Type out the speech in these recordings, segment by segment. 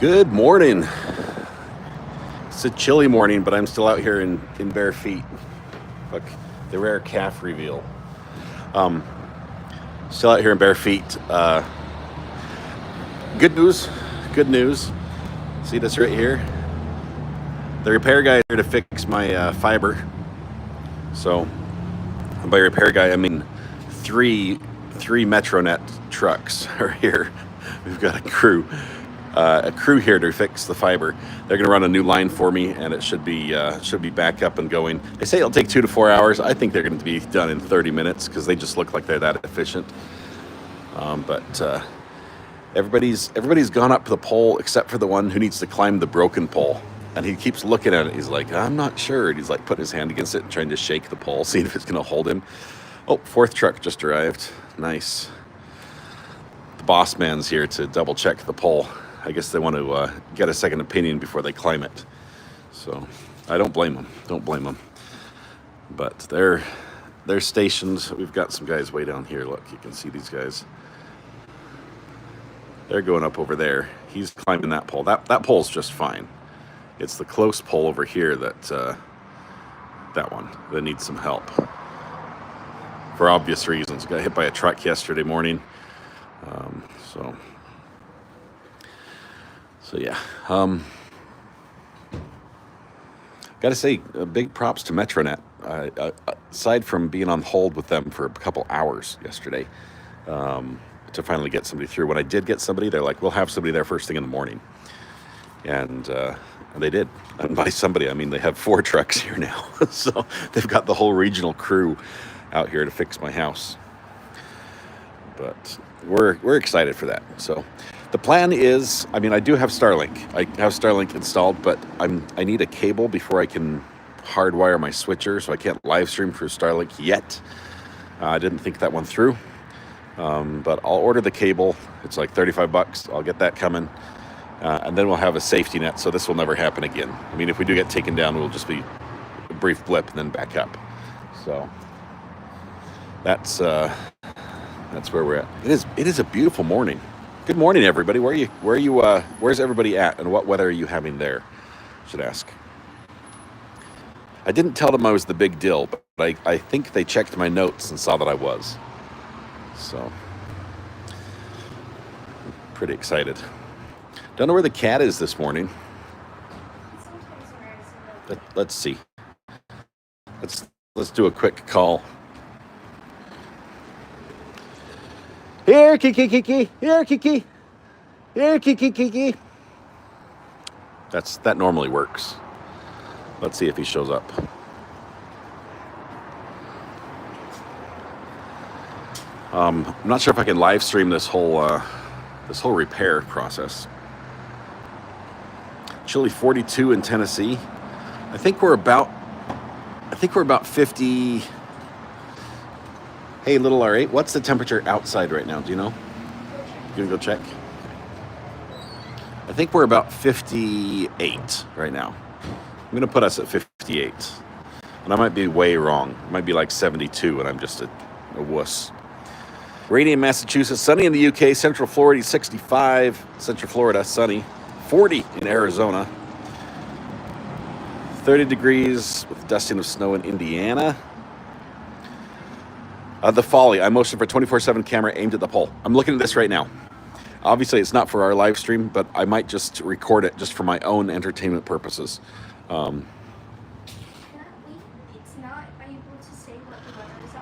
Good morning. It's a chilly morning, but I'm still out here in bare feet. Look, the rare calf reveal. Um, Still out here in bare feet. Good news. Good news. See this right here? The repair guy is here to fix my fiber. So, by repair guy, I mean three Metronet trucks are here. We've got a crew here to fix the fiber. They're going to run a new line for me, and it should be back up and going. They say it'll take 2 to 4 hours. I think they're going to be done in 30 minutes because they just look like they're that efficient. But everybody's gone up to the pole except for the one who needs to climb the broken pole. And he keeps looking at it. He's like, I'm not sure. And he's like putting his hand against it and trying to shake the pole, seeing if it's going to hold him. Oh, fourth truck just arrived. Nice. The boss man's here to double check the pole. I guess they want to get a second opinion before they climb it. So I don't blame them. Don't blame them. But they're stationed. We've got some guys way down here. Look, you can see these guys. They're going up over there. He's climbing that pole. That pole's just fine. It's the close pole over here that one that needs some help. For obvious reasons. Got hit by a truck yesterday morning. So yeah. Got to say, big props to Metronet. Aside from being on hold with them for a couple hours yesterday, to finally get somebody through. When I did get somebody, they're like, we'll have somebody there first thing in the morning. And they did. And by somebody, I mean they have 4 trucks here now. So they've got the whole regional crew out here to fix my house. But we're excited for that. So the plan is, I mean, I do have Starlink. I have Starlink installed, but I need a cable before I can hardwire my switcher, so I can't live stream through Starlink yet. I didn't think that one through. But I'll order the cable. It's like $35. I'll get that coming. And then we'll have a safety net, so this will never happen again. I mean, if we do get taken down, we'll just be a brief blip and then back up. So that's where we're at. It is a beautiful morning. Good morning, everybody. Where's everybody at, and what weather are you having there? Should ask. I didn't tell them I was the big deal, but I think they checked my notes and saw that I was. So, pretty excited. Don't know where the cat is this morning. Let's see. Let's do a quick call. Here, Kiki, Kiki. Here, Kiki. Here, Kiki, Kiki. That normally works. Let's see if he shows up. I'm not sure if I can live stream this whole repair process. Chilly 42 in Tennessee. I think we're about 50. Hey, little R8, what's the temperature outside right now? Do you know? You gonna go check? I think we're about 58 right now. I'm gonna put us at 58. And I might be way wrong. It might be like 72 and I'm just a wuss. Rainy in Massachusetts, sunny in the UK, Central Florida 65, Central Florida sunny, 40 in Arizona, 30 degrees with dusting of snow in Indiana. The Folly, I motioned for 24/7 camera aimed at the pole. I'm looking at this right now. Obviously, it's not for our live stream, but I might just record it just for my own entertainment purposes. Oh,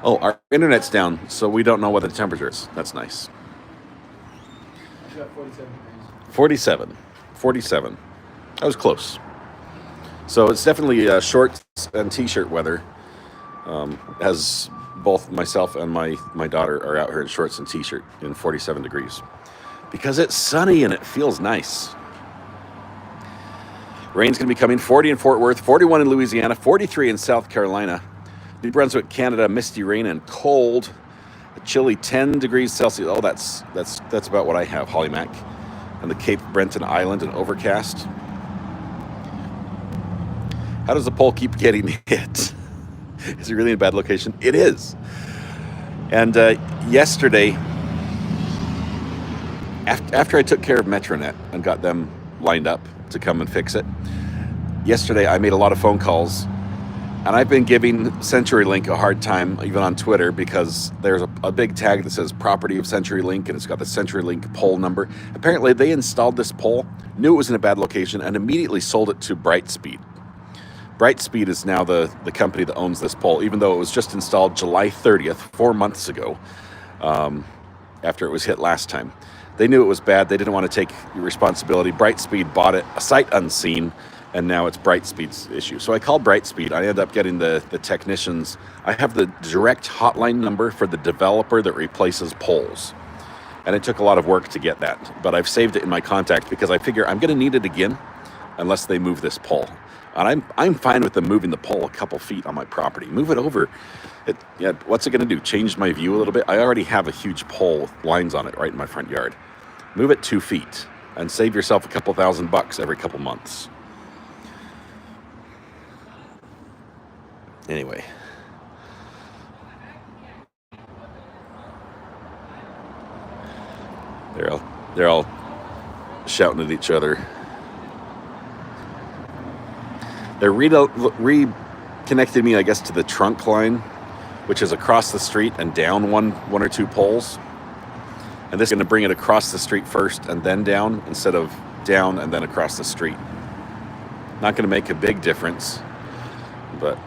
our internet's down, so we don't know what the temperature is. That's nice. You got 47 degrees. 47. That was close. So it's definitely shorts and t-shirt weather. As both myself and my daughter are out here in shorts and t-shirt in 47 degrees. Because it's sunny and it feels nice. Rain's going to be coming. 40 in Fort Worth, 41 in Louisiana, 43 in South Carolina. New Brunswick, Canada, misty rain and cold. A chilly 10 degrees Celsius. Oh, that's about what I have, Holly Mac. And the Cape Breton Island and overcast. How does the pole keep getting hit? Is it really in a bad location? It is. And yesterday, after I took care of Metronet and got them lined up to come and fix it. Yesterday, I made a lot of phone calls, and I've been giving CenturyLink a hard time, even on Twitter, because there's a big tag that says property of CenturyLink, and it's got the CenturyLink pole number. Apparently, they installed this pole, knew it was in a bad location, and immediately sold it to Brightspeed. Brightspeed is now the company that owns this pole, even though it was just installed July 30th, 4 months ago, after it was hit last time. They knew it was bad. They didn't want to take responsibility. Brightspeed bought it, a sight unseen, and now it's Brightspeed's issue. So I called Brightspeed. I ended up getting the technicians. I have the direct hotline number for the developer that replaces poles. And it took a lot of work to get that. But I've saved it in my contact because I figure I'm going to need it again unless they move this pole. And I'm fine with them moving the pole a couple feet on my property. Move it over. What's it going to do? Change my view a little bit? I already have a huge pole with lines on it right in my front yard. Move it 2 feet and save yourself a couple $1,000 every couple months. Anyway. They're all shouting at each other. They're reconnected me, I guess, to the trunk line, which is across the street and down one or two poles. And this is going to bring it across the street first and then down, instead of down and then across the street. Not going to make a big difference, but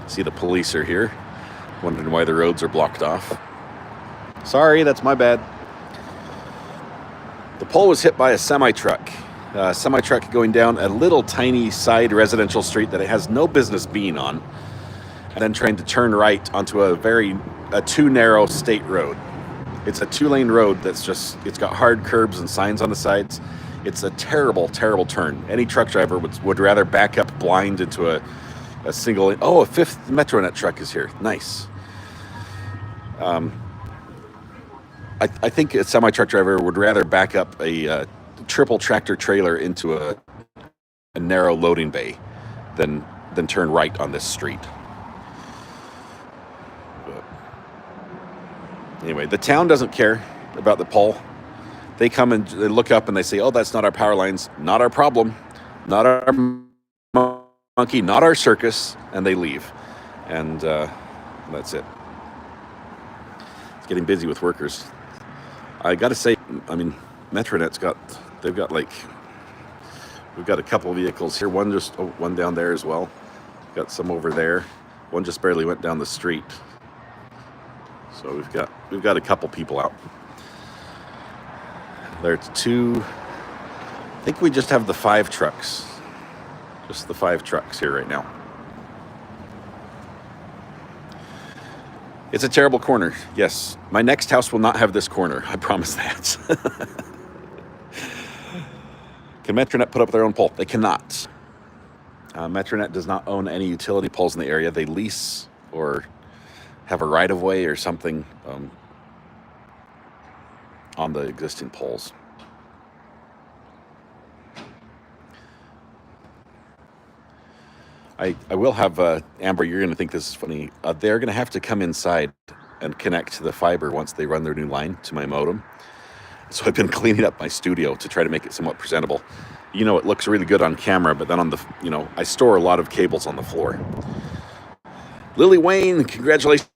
see, the police are here, wondering why the roads are blocked off. Sorry, that's my bad. The pole was hit by a semi-truck. Semi-truck going down a little tiny side residential street that it has no business being on, and then trying to turn right onto a too narrow state road. It's a 2-lane road that's it's got hard curbs and signs on the sides. It's a terrible, terrible turn. Any truck driver would rather back up blind into a single. Oh, a 5th Metronet truck is here. Nice. I think a semi-truck driver would rather back up a triple tractor trailer into a narrow loading bay than turn right on this street. But anyway, the town doesn't care about the pole. They come and they look up and they say, "Oh, that's not our power lines. Not our problem. Not our monkey. Not our circus," and they leave. And that's it. It's getting busy with workers. I got to say, I mean, Metronet's we've got a couple of vehicles here. One down there as well. Got some over there. One just barely went down the street. So we've got a couple people out. There's 2. I think we just have the 5 trucks. Just the 5 trucks here right now. It's a terrible corner. Yes, my next house will not have this corner. I promise that. Can Metronet put up their own pole? They cannot. Metronet does not own any utility poles in the area. They lease or have a right-of-way or something on the existing poles. I will have, Amber, you're going to think this is funny. They're going to have to come inside and connect to the fiber once they run their new line to my modem. So I've been cleaning up my studio to try to make it somewhat presentable. You know, it looks really good on camera, but then I store a lot of cables on the floor. Lily Wayne, congratulations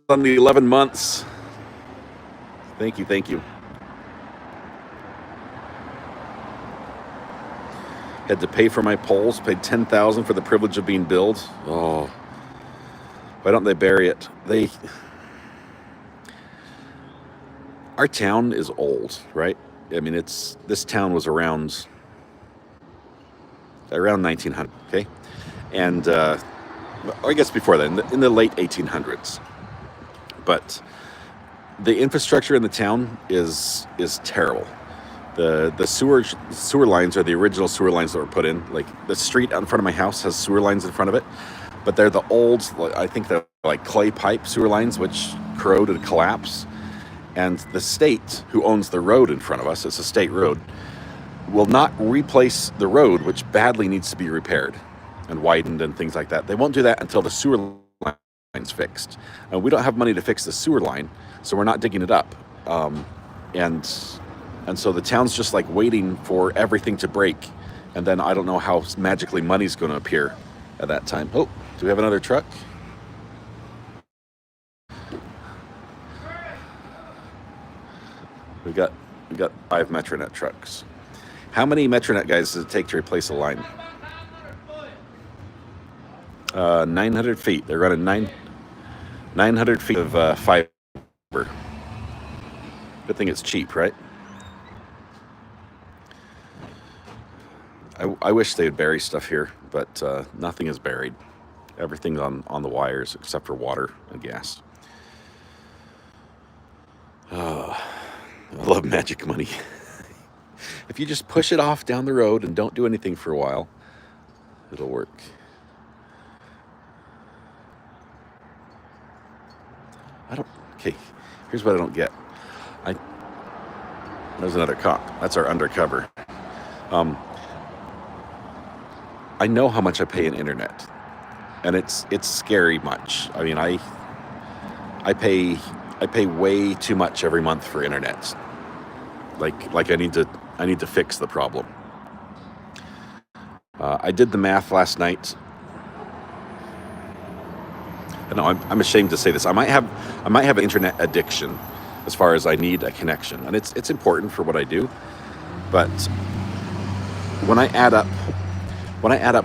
on the 11 months. Thank you. Had to pay for my poles, paid $10,000 for the privilege of being billed. Oh, why don't they bury it? Our town is old, right? I mean, this town was around 1900, okay? And I guess before that, in the late 1800s. But the infrastructure in the town is terrible. The sewer lines are the original sewer lines that were put in. Like, the street out in front of my house has sewer lines in front of it, but they're the old, I think they're like clay pipe sewer lines, which corrode and collapse. And the state, who owns the road in front of us, it's a state road, will not replace the road, which badly needs to be repaired and widened and things like that. They won't do that until the sewer line's fixed. And we don't have money to fix the sewer line, so we're not digging it up. And And so the town's just like waiting for everything to break. And then I don't know how magically money's going to appear at that time. Oh, do we have another truck? We got 5 Metronet trucks. How many Metronet guys does it take to replace a line? 900 feet. They're running 900 feet of fiber. Good thing it's cheap, right? I wish they would bury stuff here, but nothing is buried. Everything's on the wires except for water and gas. I love magic money. If you just push it off down the road and don't do anything for a while, it'll work. Okay, here's what I don't get. There's another cop. That's our undercover. I know how much I pay in internet, and it's scary much. I mean, I pay way too much every month for internet. Like I need to fix the problem. I did the math last night. No, I'm ashamed to say this. I might have an internet addiction, as far as I need a connection, and it's important for what I do. But when I add up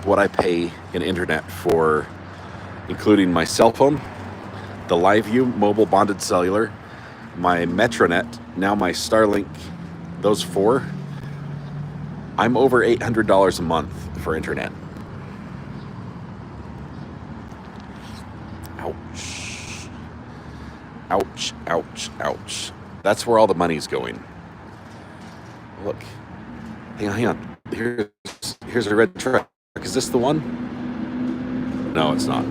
what I pay in internet for, including my cell phone, the LiveView mobile bonded cellular, my Metronet, now my Starlink, those 4, I'm over $800 a month for internet. Ouch. Ouch, ouch, ouch. That's where all the money's going. Look. Hang on. Here's a red truck. Is this the one? No, it's not.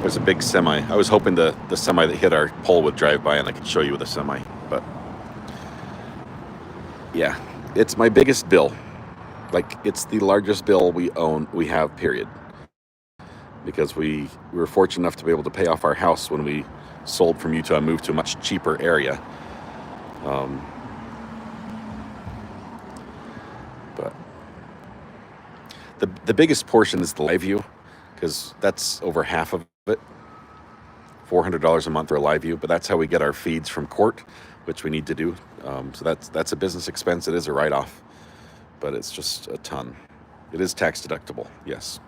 There's a big semi. I was hoping the semi that hit our pole would drive by and I could show you with a semi. But yeah, it's my biggest bill. Like, it's the largest bill we have, period. Because we were fortunate enough to be able to pay off our house when we sold from Utah and moved to a much cheaper area. But the biggest portion is the LiveView, because that's over half of it. $400 a month for a LiveView, but that's how we get our feeds from court, which we need to do. So that's a business expense. It is a write-off, but it's just a ton. It is tax deductible, yes.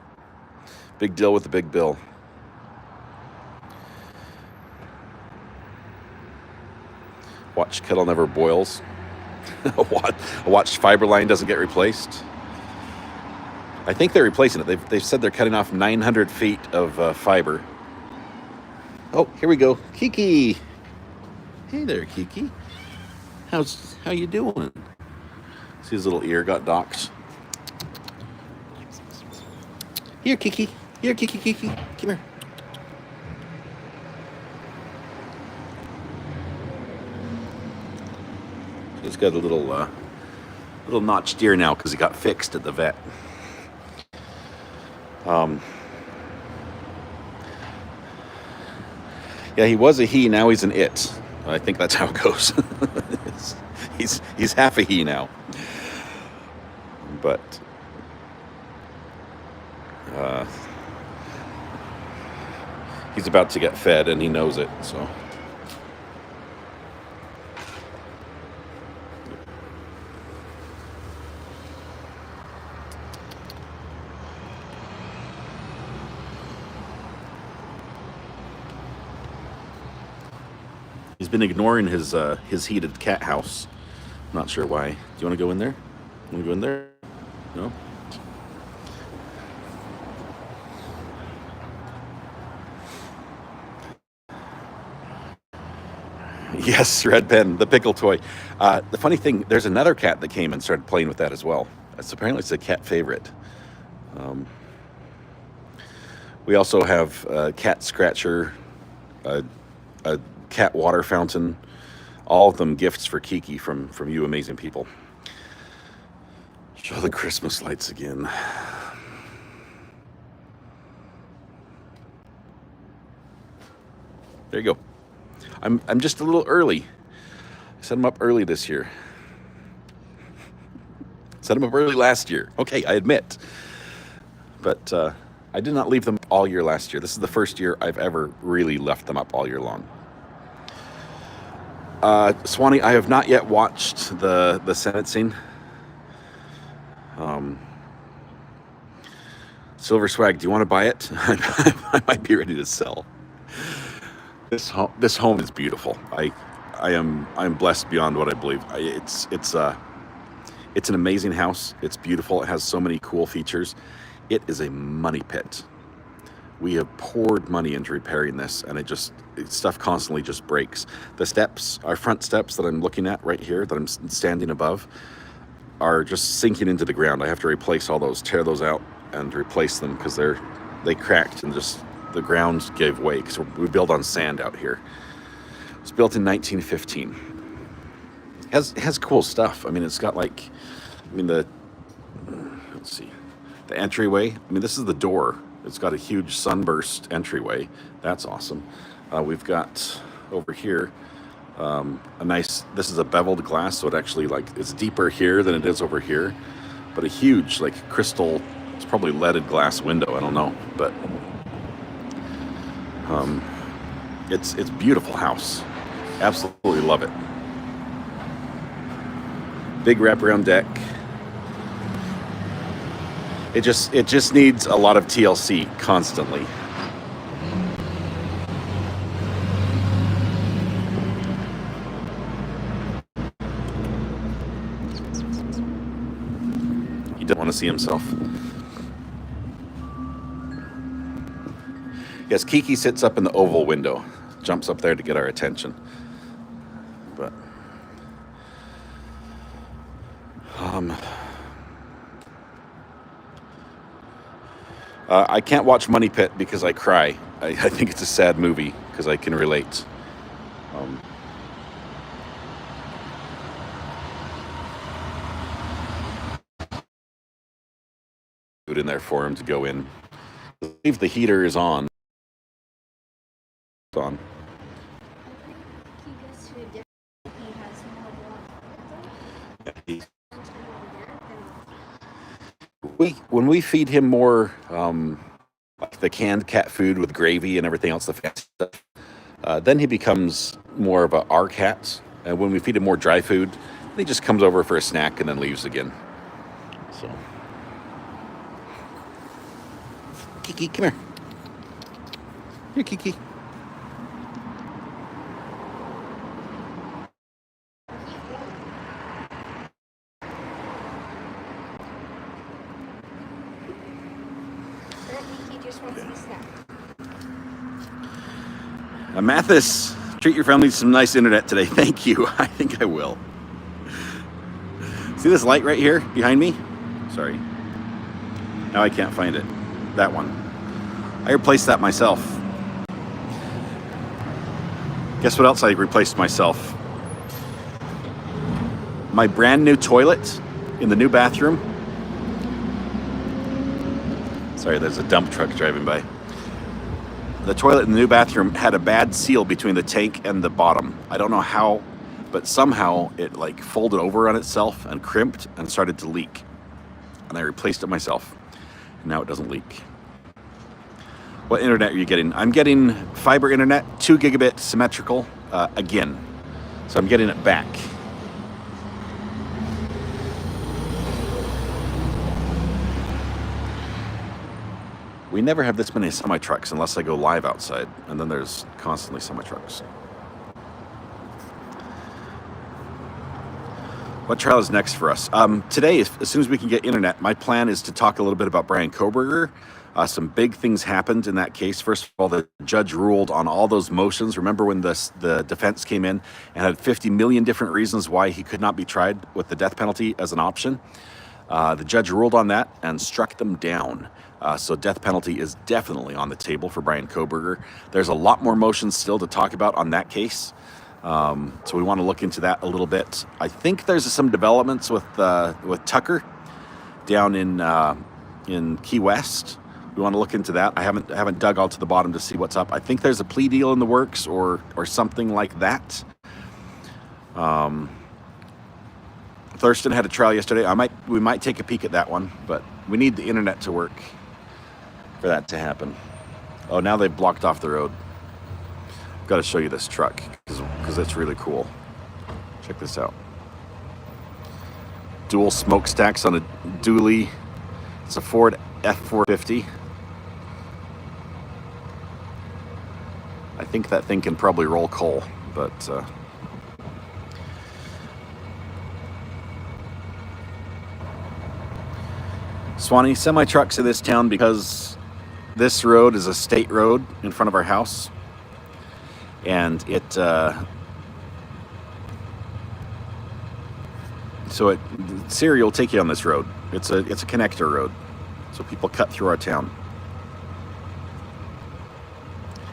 Big deal with the big bill. Watch kettle never boils. A watched fiber line doesn't get replaced. I think they're replacing it. They've said they're cutting off 900 feet of fiber. Oh, here we go. Kiki. Hey there, Kiki. How you doing? See, his little ear got docked. Here, Kiki. Here, Kiki. Come here. He's got a little notched ear now because he got fixed at the vet. Yeah, he was a he, now he's an it. I think that's how it goes. he's half a he now. But he's about to get fed and he knows it, so. He's been ignoring his heated cat house. I'm not sure why. Do you want to go in there? You want to go in there? No? Yes, Red Pen, the pickle toy. The funny thing, there's another cat that came and started playing with that as well. Apparently it's a cat favorite. We also have a cat scratcher, a cat water fountain, all of them gifts for Kiki from you amazing people. Show the Christmas lights again. There you go. I'm just a little early. I set them up early this year. Set them up early last year. Okay, I admit. But I did not leave them all year last year. This is the first year I've ever really left them up all year long. Swanee, I have not yet watched the Senate scene. Silver Swag, do you want to buy it? I might be ready to sell. This home is beautiful. I'm blessed beyond what I believe. It's an amazing house. It's beautiful. It has so many cool features. It is a money pit. We have poured money into repairing this, and stuff constantly just breaks. The steps, our front steps that I'm looking at right here, that I'm standing above, are just sinking into the ground. I have to replace all those, tear those out, and replace them because they cracked and just the ground gave way. Because we built on sand out here. It was built in 1915. It has cool stuff. I mean, it's got let's see, the entryway. I mean, this is the door. It's got a huge sunburst entryway. That's awesome. We've got over here this is a beveled glass, so it actually it's deeper here than it is over here. But a huge crystal, it's probably leaded glass window. I don't know, but it's a beautiful house. Absolutely love it. Big wraparound deck. It just needs a lot of TLC constantly. He doesn't want to see himself. Yes, Kiki sits up in the oval window, jumps up there to get our attention. But I can't watch Money Pit because I cry. I think it's a sad movie because I can relate. Put in there for him to go in. I believe the heater is on. It's on. When we feed him more like the canned cat food with gravy and everything else, the fancy stuff, then he becomes more of our cat. And when we feed him more dry food, he just comes over for a snack and then leaves again. So, Kiki, come here. Here, Kiki. Mathis, treat your family to some nice internet today. Thank you. I think I will. See this light right here behind me? Sorry. Now I can't find it. That one. I replaced that myself. Guess what else I replaced myself? My brand new toilet in the new bathroom. Sorry, there's a dump truck driving by. The toilet in the new bathroom had a bad seal between the tank and the bottom. I don't know how, but somehow it folded over on itself and crimped and started to leak. And I replaced it myself. And now it doesn't leak. What internet are you getting? I'm getting fiber internet, 2 gigabit symmetrical, again. So I'm getting it back. We never have this many semi-trucks unless I go live outside, and then there's constantly semi-trucks. What trial is next for us? Today, as soon as we can get internet, my plan is to talk a little bit about Brian Koberger. Some big things happened in that case. First of all, the judge ruled on all those motions. Remember when the defense came in and had 50 million different reasons why he could not be tried with the death penalty as an option? The judge ruled on that and struck them down. So death penalty is definitely on the table for Brian Koberger. There's a lot more motions still to talk about on that case. So we want to look into that a little bit. I think there's some developments with Tucker down in Key West. we want to look into that. I haven't dug all to the bottom to see what's up. I think there's a plea deal in the works or something like that. Thurston had a trial yesterday. We might take a peek at that one, but we need the internet to work for that to happen. Oh, now they've blocked off the road. I've got to show you this truck because it's really cool. Check this out. Dual smokestacks on a dually. It's a Ford F450. I think that thing can probably roll coal, but Swanee, semi-trucks in this town because this road is a state road in front of our house, and Siri will take you on this road. It's a connector road, so people cut through our town.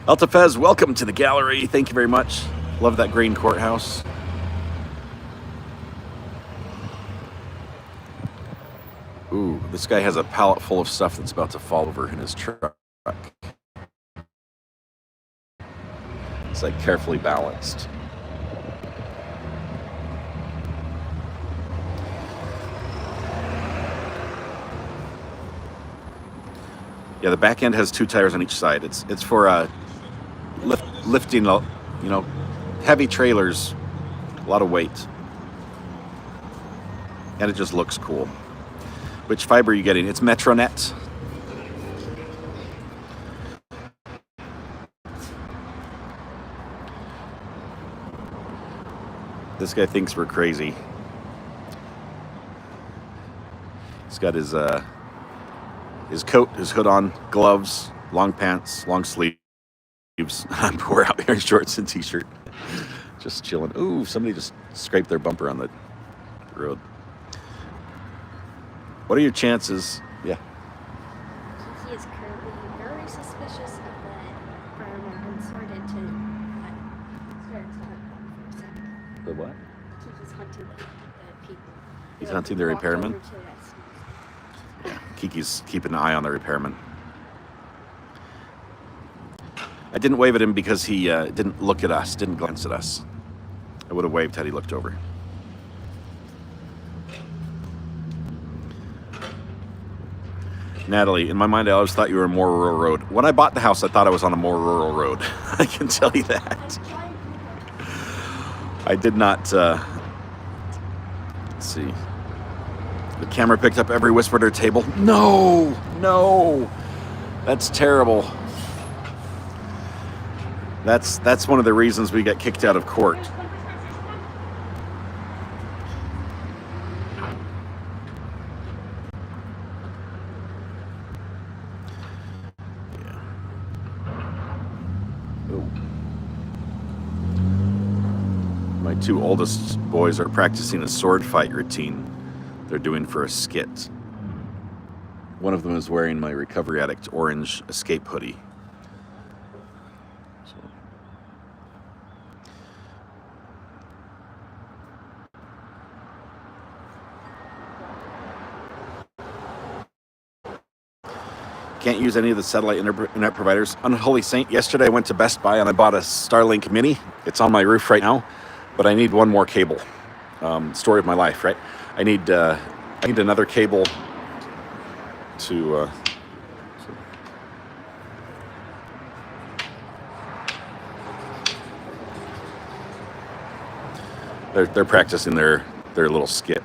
Altafez, welcome to the gallery. Thank you very much. Love that green courthouse. Ooh, this guy has a pallet full of stuff that's about to fall over in his truck. It's like carefully balanced. Yeah, the back end has 2 tires on each side. It's for lifting, heavy trailers, a lot of weight, and it just looks cool. Which fiber are you getting? It's Metronet. This guy thinks we're crazy. He's got his coat, his hood on, gloves, long pants, long sleeves. I'm poor out here in shorts and t-shirt. Just chilling. Ooh, somebody just scraped their bumper on the road. What are your chances? Yeah. He is currently very suspicious of the farmer and started to hunt them for a second. The what? He's hunting the people. He's hunting the repairman? Yeah, Kiki's keeping an eye on the repairman. I didn't wave at him because he didn't look at us, didn't glance at us. I would have waved had he looked over. Natalie, in my mind, I always thought you were a more rural road. When I bought the house, I thought I was on a more rural road. I can tell you that. I did not, let's see. The camera picked up every whisper at her table. No, that's terrible. That's one of the reasons we get kicked out of court. My 2 oldest boys are practicing a sword fight routine they're doing for a skit. One of them is wearing my Recovery Addict orange escape hoodie. Can't use any of the satellite internet providers. Unholy Saint, yesterday I went to Best Buy and I bought a Starlink Mini. It's on my roof right now, but I need one more cable. Story of my life, right? I need another cable to they're practicing their little skit.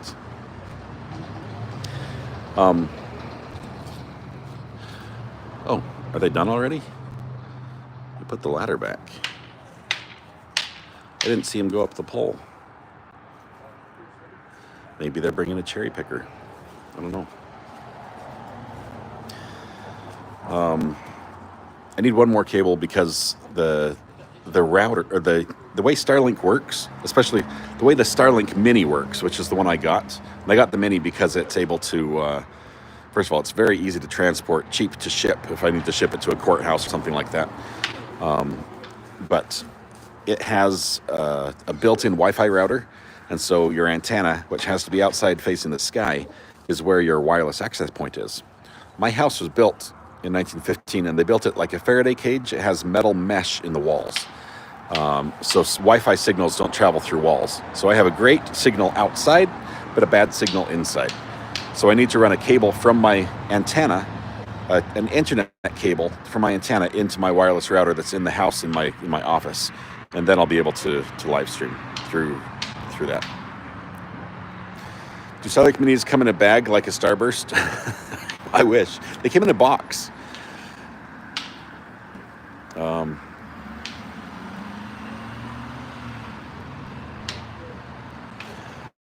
Oh, are they done already? I put the ladder back. I didn't see him go up the pole. Maybe they're bringing a cherry picker. I don't know. I need one more cable because the router, or the way Starlink works, especially the way the Starlink Mini works, which is the one I got. And I got the Mini because it's able to, first of all, it's very easy to transport, cheap to ship if I need to ship it to a courthouse or something like that. But it has a built-in Wi-Fi router, and so your antenna, which has to be outside facing the sky, is where your wireless access point is. My house was built in 1915, and they built it like a Faraday cage. It has metal mesh in the walls. So Wi-Fi signals don't travel through walls. So I have a great signal outside, but a bad signal inside. So I need to run a cable from my antenna, an internet cable from my antenna into my wireless router that's in the house in my office, and then I'll be able to live stream through that. Do Starlink minis come in a bag like a Starburst? I wish. They came in a box.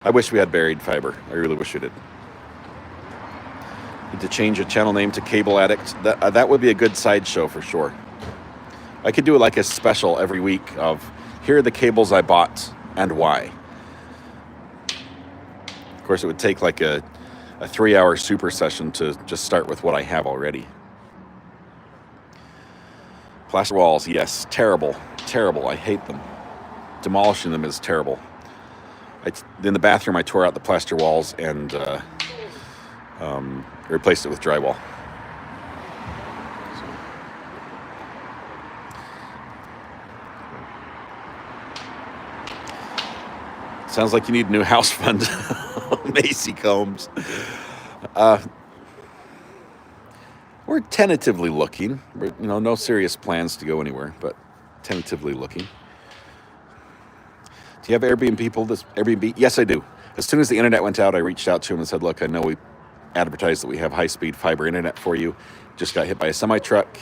I wish we had buried fiber. I really wish we did. Need to change a channel name to Cable Addict. That would be a good sideshow for sure. I could do like a special every week of here are the cables I bought and why. Of course, it would take like a 3-hour super session to just start with what I have already. Plaster walls, yes, terrible, terrible. I hate them. Demolishing them is terrible. In the bathroom, I tore out the plaster walls and replaced it with drywall. Sounds like you need a new house fund. Macy Combs. We're tentatively looking. No serious plans to go anywhere, but tentatively looking. Do you have Airbnb people? Airbnb? Yes, I do. As soon as the internet went out, I reached out to them and said, look, I know we advertised that we have high-speed fiber internet for you. Just got hit by a semi-truck.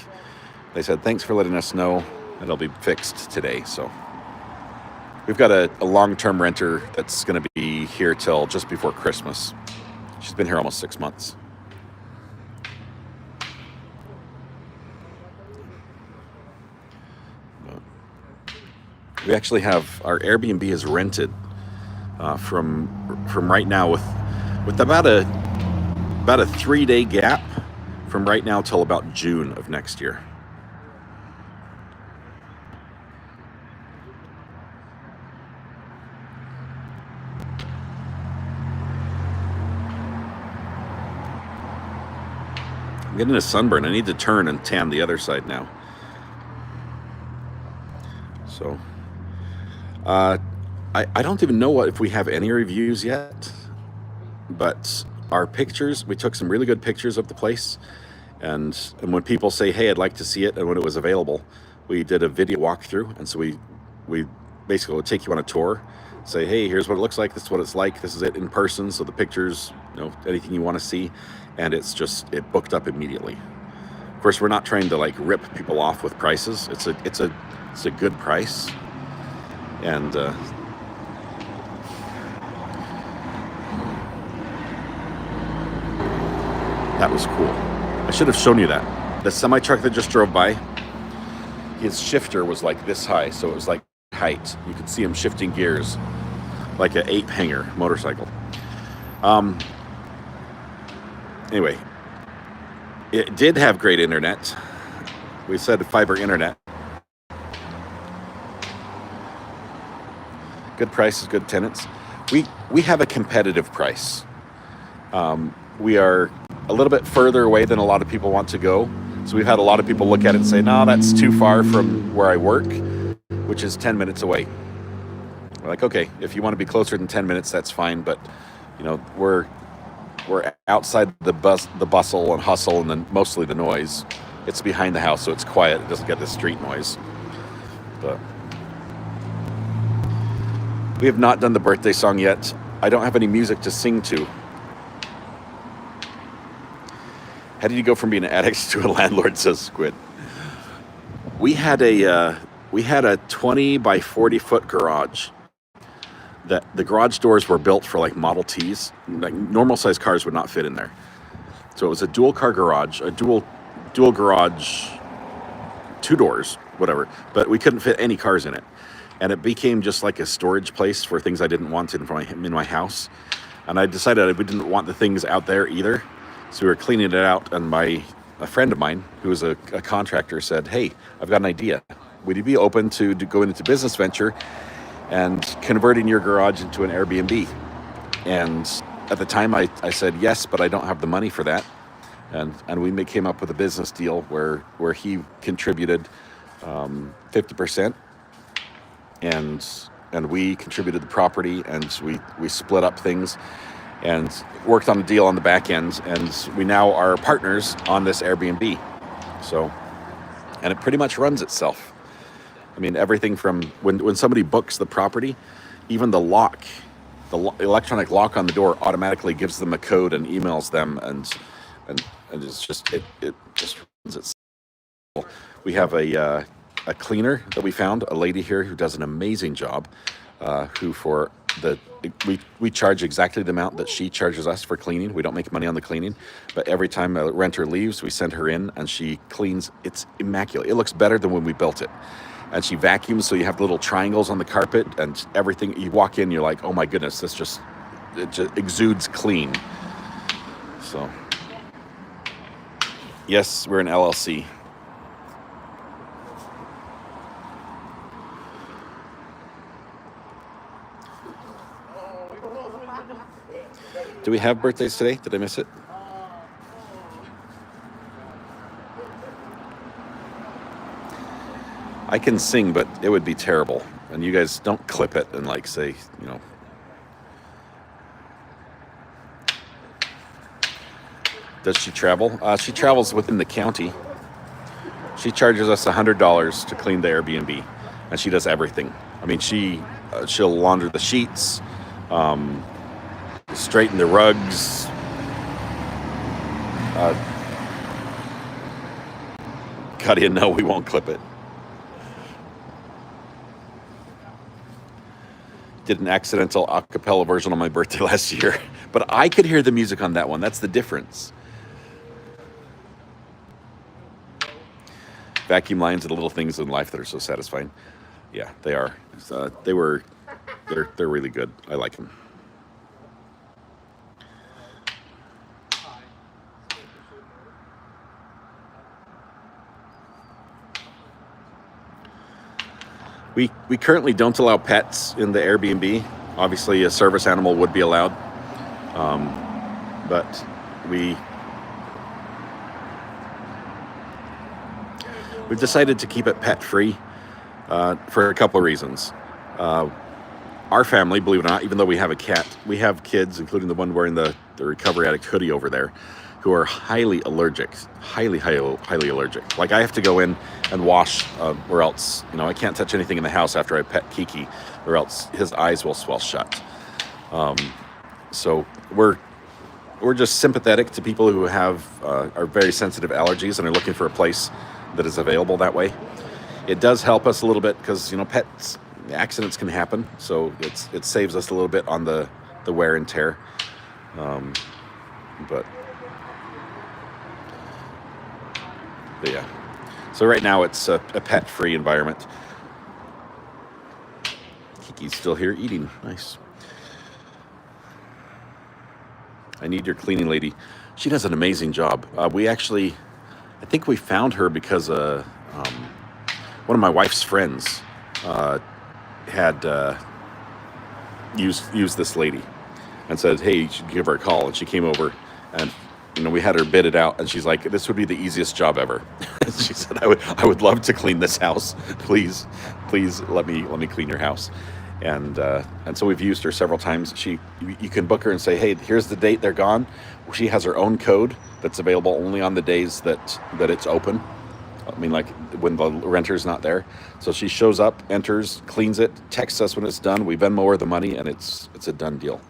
They said, thanks for letting us know. It'll be fixed today. So we've got a long-term renter that's going to be here till just before Christmas. She's been here almost 6 months. We actually have our Airbnb is rented from right now with about a 3-day gap from right now till about June of next year. I'm getting a sunburn. I need to turn and tan the other side now. So I don't even know if we have any reviews yet, but our pictures, we took some really good pictures of the place, and when people say, hey, I'd like to see it, and when it was available, we did a video walkthrough, and so we basically would take you on a tour, say, hey, here's what it looks like, this is what it's like, this is it in person, so the pictures, anything you want to see, and it booked up immediately. Of course, we're not trying to like rip people off with prices. It's a good price, and that was cool. I should have shown you that. The semi-truck that just drove by, his shifter was like this high, so it was like height. You could see him shifting gears like an ape-hanger motorcycle. Anyway, it did have great internet. We said fiber internet. Good prices, good tenants. We have a competitive price. We are a little bit further away than a lot of people want to go. So we've had a lot of people look at it and say, no, that's too far from where I work, which is 10 minutes away. We're like, okay, if you want to be closer than 10 minutes, that's fine. But, we're outside the bustle and hustle and then mostly the noise. It's behind the house, so it's quiet. It doesn't get the street noise. But we have not done the birthday song yet. I don't have any music to sing to. How did you go from being an addict to a landlord, says Squid? We had a 20 by 40 foot garage. That the garage doors were built for like Model Ts. Like normal sized cars would not fit in there. So it was a dual car garage, a dual garage, 2 doors, whatever. But we couldn't fit any cars in it. And it became just like a storage place for things I didn't want in my house. And I decided we didn't want the things out there either. So we were cleaning it out, and a friend of mine, who was a contractor, said, hey, I've got an idea. Would you be open to going into business venture and converting your garage into an Airbnb? And at the time I said yes, but I don't have the money for that. and we came up with a business deal where he contributed 50%, and we contributed the property, and we split up things and worked on a deal on the back end, and we now are partners on this Airbnb. So, and it pretty much runs itself. I mean, everything from when somebody books the property, even the lock, electronic lock on the door automatically gives them a code and emails them, and it's just it just runs itself. We have a cleaner that we found, a lady here who does an amazing job, who for we charge exactly the amount that she charges us for cleaning. We don't make money on the cleaning, but every time a renter leaves, we send her in and she cleans. It's immaculate. It looks better than when we built it. And she vacuums, so you have little triangles on the carpet and everything. You walk in, you're like, oh my goodness, it just exudes clean. So, yes, we're an LLC. Do we have birthdays today? Did I miss it? I can sing, but it would be terrible. And you guys don't clip it and like say, you know. Does she travel? She travels within the county. She charges us $100 to clean the Airbnb, and she does everything. I mean, she'll launder the sheets, straighten the rugs, cut in. No, we won't clip it. Did an accidental a cappella version on my birthday last year, but I could hear the music on that one. That's the difference. Vacuum lines are the little things in life that are so satisfying. Yeah, they are. They're really good. I like them. We currently don't allow pets in the Airbnb. Obviously, a service animal would be allowed, but we've decided to keep it pet free for a couple of reasons. Our family, believe it or not, even though we have a cat, we have kids, including the one wearing the Recovery Addict hoodie over there, who are highly allergic, highly allergic. Like I have to go in and wash, or else, I can't touch anything in the house after I pet Kiki, or else his eyes will swell shut. So we're just sympathetic to people who are very sensitive allergies and are looking for a place that is available that way. It does help us a little bit because pets, accidents can happen, so it saves us a little bit on the wear and tear. But yeah, so right now it's a pet-free environment. Kiki's still here eating. Nice. I need your cleaning lady. She does an amazing job. I think we found her because one of my wife's friends had used this lady and said, hey, you should give her a call. And she came over and we had her bid it out, and she's like, this would be the easiest job ever. She said, I would love to clean this house. Please let me clean your house. And so we've used her several times. You can book her and say, hey, here's the date they're gone. She has her own code that's available only on the days that it's open. I mean, like when the renter's not there. So she shows up, enters, cleans it, texts us when it's done. We Venmo her the money, and it's a done deal.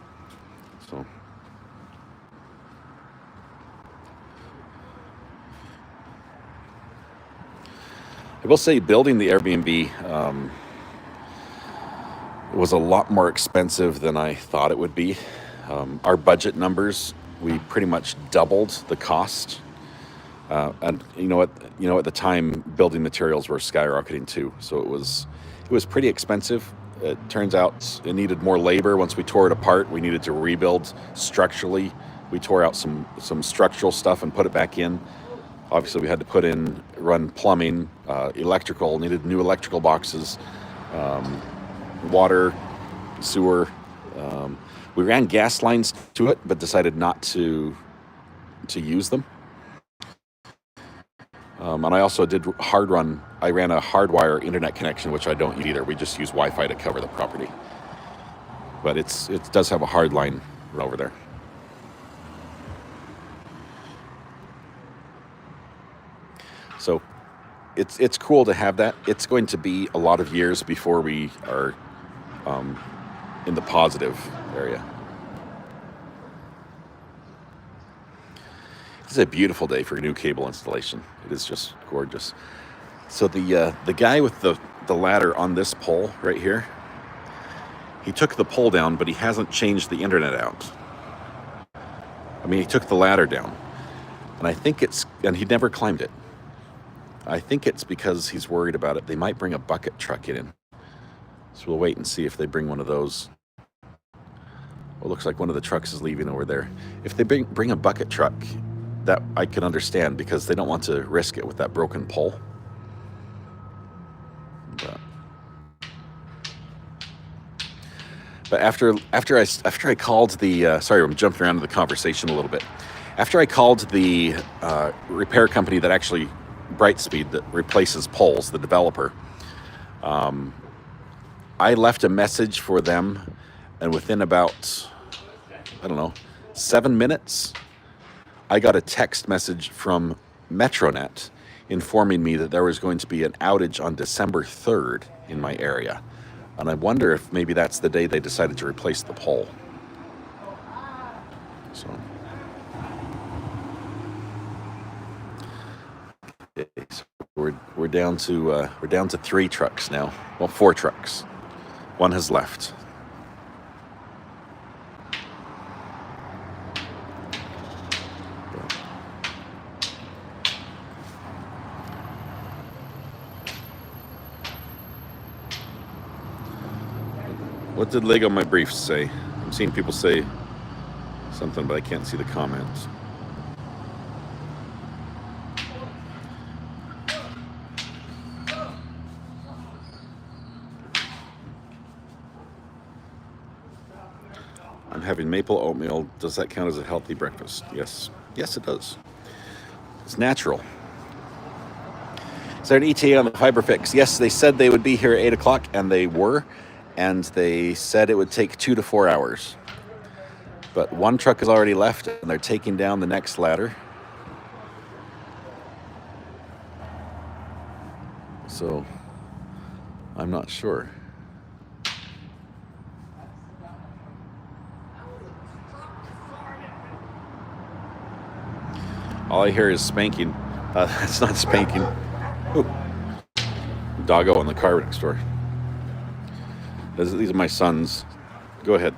So. I will say building the Airbnb was a lot more expensive than I thought it would be. Our budget numbers, we pretty much doubled the cost. And at the time, building materials were skyrocketing too. So it was pretty expensive. It turns out it needed more labor. Once we tore it apart, we needed to rebuild structurally. We tore out some structural stuff and put it back in. Obviously, we had to run plumbing, electrical, needed new electrical boxes, water, sewer. We ran gas lines to it, but decided not to use them. And I also did hard run. I ran a hardwire internet connection, which I don't use either. We just use Wi-Fi to cover the property. But it does have a hard line over there. So it's cool to have that. It's going to be a lot of years before we are in the positive area. It's a beautiful day for a new cable installation. It is just gorgeous. So the guy with the ladder on this pole right here, he took the pole down, but he hasn't changed the internet out. I mean, he took the ladder down, and I think and he never climbed it. I think it's because he's worried about it. They might bring a bucket truck in. So we'll wait and see if they bring one of those. Well, it looks like one of the trucks is leaving over there. If they bring a bucket truck, that I can understand, because they don't want to risk it with that broken pole. But after I called the sorry, I'm jumping around in the conversation a little bit. After I called the repair company that actually Brightspeed that replaces poles, the developer, I left a message for them, and within about, I don't know, 7 minutes, I got a text message from Metronet informing me that there was going to be an outage on December 3rd in my area. And I wonder if maybe that's the day they decided to replace the pole. So, okay, so we're down to 3 trucks now. Well, 4 trucks. 1 has left. What did Lego My Briefs say? I'm seeing people say something, but I can't see the comments. I'm having maple oatmeal. Does that count as a healthy breakfast? Yes. Yes, it does. It's natural. Is there an ETA on the fiber fix? Yes, they said they would be here at 8 o'clock, and they were. And they said it would take 2 to 4 hours. But 1 truck has already left, and they're taking down the next ladder. So, I'm not sure. All I hear is spanking. That's not spanking. Ooh. Doggo in the car next door. These are my sons. Go ahead.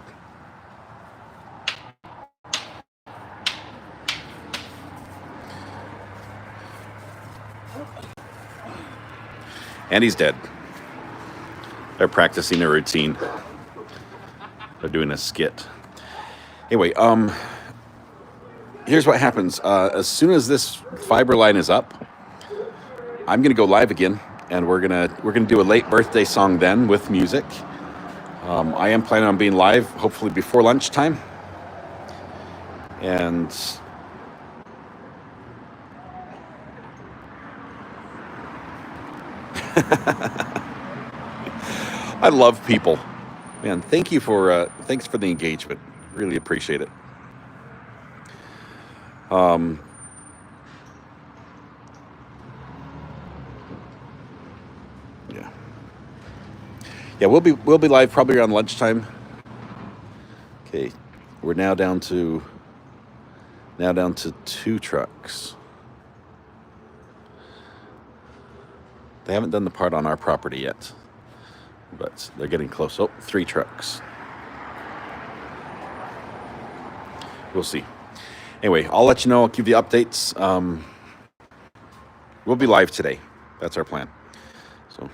And he's dead. They're practicing their routine. They're doing a skit. Anyway, here's what happens. As soon as this fiber line is up, I'm gonna go live again, and we're gonna do a late birthday song then with music. I am planning on being live, hopefully before lunchtime. And I love people. Man, thanks for the engagement. Really appreciate it. Yeah, we'll be live probably around lunchtime. Okay, we're now down to 2 trucks. They haven't done the part on our property yet, but they're getting close. Oh, 3 trucks. We'll see. Anyway, I'll let you know. I'll give you updates. We'll be live today. That's our plan. So.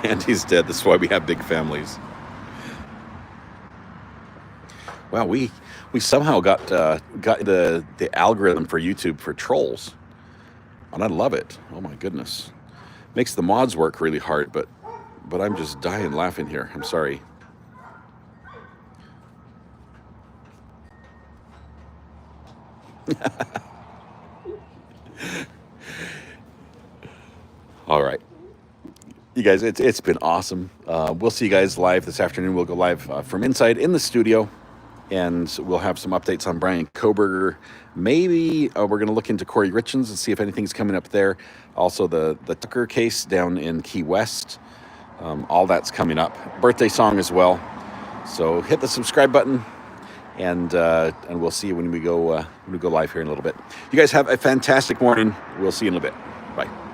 And he's dead. That's why we have big families. Wow, we somehow got the algorithm for YouTube for trolls. and I love it. Oh my goodness, makes the mods work really hard, but I'm just dying laughing here. I'm sorry. All right, you guys, it's been awesome. We'll see you guys live this afternoon. We'll go live from inside in the studio, and we'll have some updates on Brian Koberger. Maybe we're going to look into Corey Richens and see if anything's coming up there. Also, the Tucker case down in Key West. All that's coming up. Birthday song as well. So hit the subscribe button, and we'll see you when we go live here in a little bit. You guys have a fantastic morning. We'll see you in a little bit. Bye.